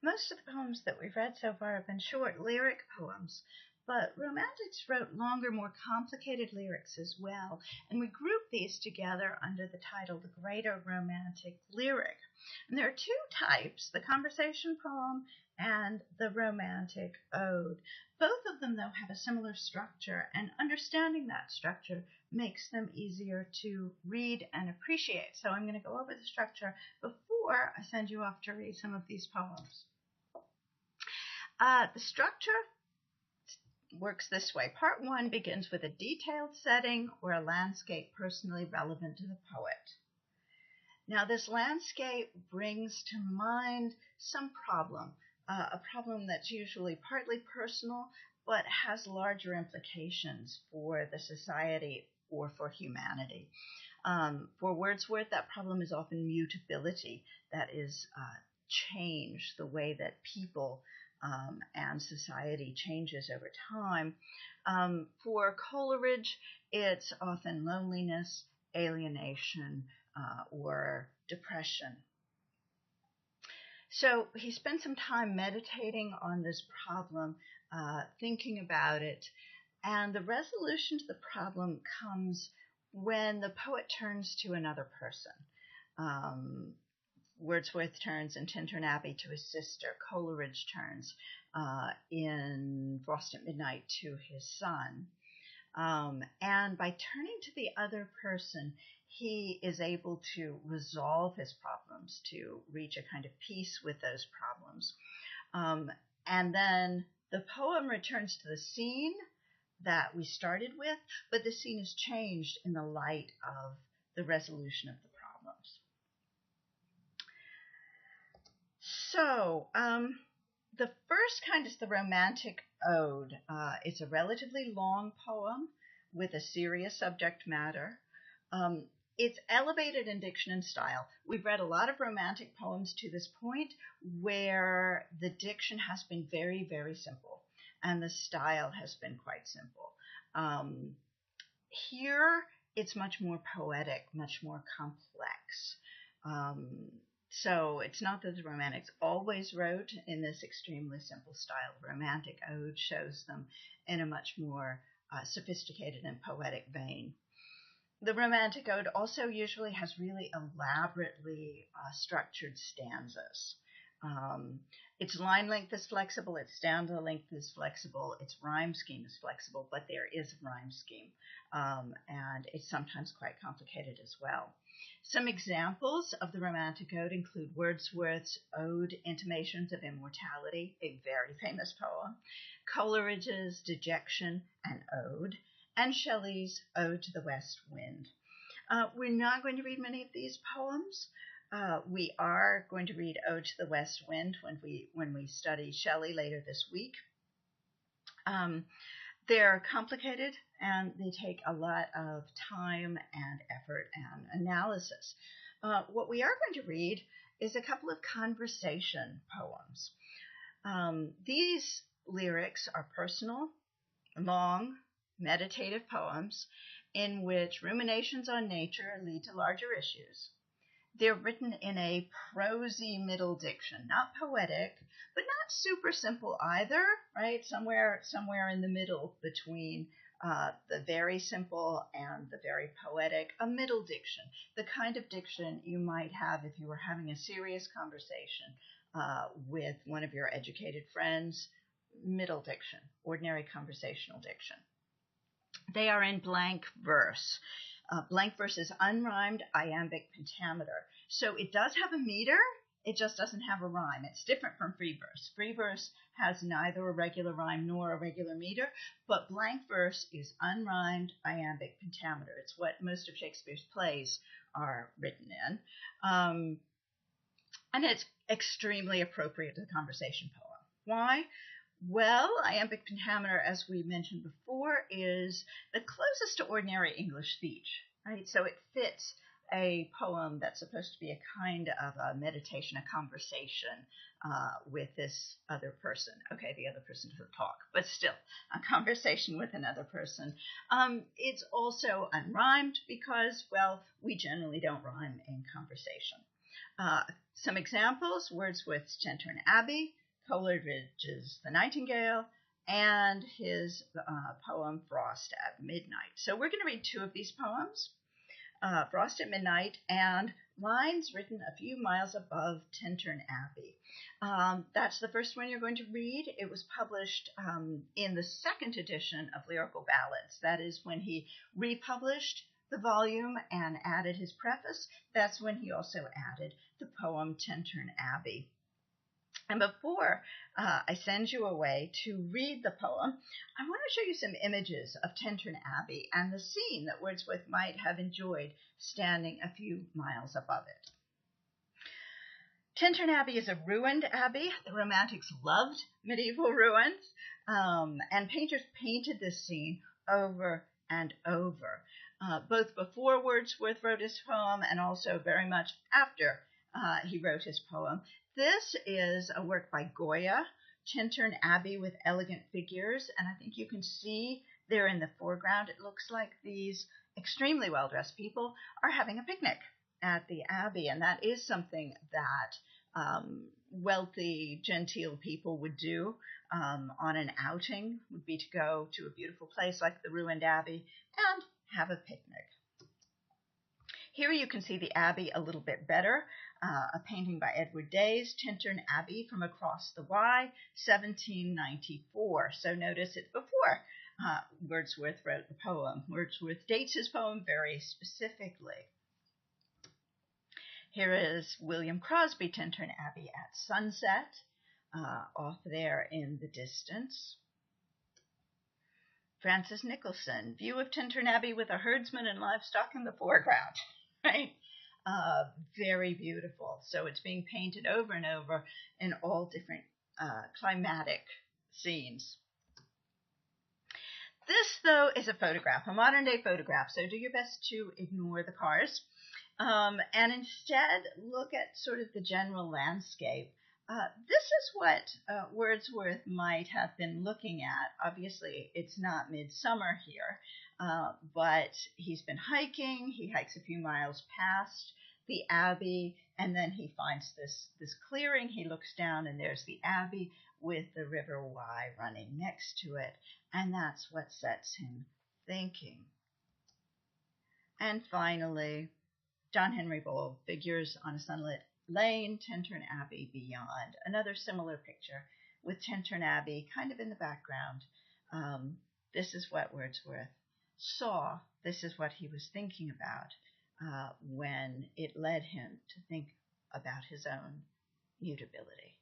Most of the poems that we've read so far have been short lyric poems, but Romantics wrote longer, more complicated lyrics as well, and we group these together under the title The Greater Romantic Lyric. And there are two types, the conversation poem and the Romantic Ode. Both of them, though, have a similar structure, and understanding that structure makes them easier to read and appreciate. So I'm going to go over the structure before I send you off to read some of these poems. The structure works this way. Part 1 begins with a detailed setting or a landscape personally relevant to the poet. Now, this landscape brings to mind some problem, a problem that's usually partly personal, but has larger implications for the society or for humanity. For Wordsworth, that problem is often mutability, that is change, the way that people and society changes over time. For Coleridge, it's often loneliness, alienation, or depression. So he spent some time meditating on this problem, thinking about it, and the resolution to the problem comes when the poet turns to another person. Wordsworth turns in Tintern Abbey to his sister. Coleridge turns in Frost at Midnight to his son. And by turning to the other person, he is able to resolve his problems, to reach a kind of peace with those problems. And then the poem returns to the scene that we started with, but the scene is changed in the light of the resolution of the problems. So, the first kind is the Romantic Ode. It's a relatively long poem with a serious subject matter. It's elevated in diction and style. We've read a lot of romantic poems to this point where the diction has been very, very simple and the style has been quite simple. Here, it's much more poetic, much more complex. So it's not that the Romantics always wrote in this extremely simple style. The Romantic Ode shows them in a much more sophisticated and poetic vein. The Romantic Ode also usually has really elaborately structured stanzas. Its line length is flexible, its stanza length is flexible, its rhyme scheme is flexible, but there is a rhyme scheme, and it's sometimes quite complicated as well. Some examples of the Romantic Ode include Wordsworth's Ode Intimations of Immortality, a very famous poem, Coleridge's Dejection and Ode, and Shelley's Ode to the West Wind. We're not going to read many of these poems. We are going to read Ode to the West Wind when we study Shelley later this week. They're complicated and they take a lot of time and effort and analysis. What we are going to read is a couple of conversation poems. These lyrics are personal, long, meditative poems in which ruminations on nature lead to larger issues. They're written in a prosy middle diction, not poetic, but not super simple either, right? Somewhere in the middle between the very simple and the very poetic, a middle diction, the kind of diction you might have if you were having a serious conversation with one of your educated friends, middle diction, ordinary conversational diction. They are in blank verse. Blank verse is unrhymed iambic pentameter. So it does have a meter, it just doesn't have a rhyme. It's different from free verse. Free verse has neither a regular rhyme nor a regular meter, but blank verse is unrhymed iambic pentameter. It's what most of Shakespeare's plays are written in. And it's extremely appropriate to the conversation poem. Why? Well, iambic pentameter, as we mentioned before, is the closest to ordinary English speech, right? So it fits a poem that's supposed to be a kind of a meditation, a conversation with this other person. Okay, the other person doesn't talk, but still, a conversation with another person. It's also unrhymed because, well, we generally don't rhyme in conversation. Uh, some examples: Wordsworth's Tintern Abbey, Coleridge's The Nightingale, and his poem Frost at Midnight. So we're going to read two of these poems, Frost at Midnight and Lines Written a Few Miles Above Tintern Abbey. That's the first one you're going to read. It was published in the second edition of Lyrical Ballads. That is when he republished the volume and added his preface. That's when he also added the poem Tintern Abbey. And before I send you away to read the poem, I want to show you some images of Tintern Abbey and the scene that Wordsworth might have enjoyed standing a few miles above it. Tintern Abbey is a ruined abbey. The Romantics loved medieval ruins, and painters painted this scene over and over, both before Wordsworth wrote his poem and also very much after he wrote his poem. This is a work by Goya, Tintern Abbey with Elegant Figures, and I think you can see there in the foreground, it looks like these extremely well-dressed people are having a picnic at the abbey, and that is something that wealthy, genteel people would do on an outing, would be to go to a beautiful place like the ruined abbey and have a picnic. Here you can see the abbey a little bit better. A painting by Edward Days, Tintern Abbey from Across the Wye, 1794. So notice it's before Wordsworth wrote the poem. Wordsworth dates his poem very specifically. Here is William Crosby, Tintern Abbey at sunset, off there in the distance. Francis Nicholson, view of Tintern Abbey with a herdsman and livestock in the foreground, right? Very beautiful. So it's being painted over and over in all different climatic scenes. This, though, is a photograph, a modern-day photograph, so do your best to ignore the cars and instead look at sort of the general landscape. This is what Wordsworth might have been looking at. Obviously, it's not midsummer here, but he's been hiking. He hikes a few miles past the abbey, and then he finds this clearing. He looks down, and there's the abbey with the River Wye running next to it, and that's what sets him thinking. And finally, John Henry Bull, Figures on a Sunlit Lane, Tintern Abbey Beyond. Another similar picture with Tintern Abbey kind of in the background. This is what Wordsworth saw. This is what he was thinking about when it led him to think about his own mutability.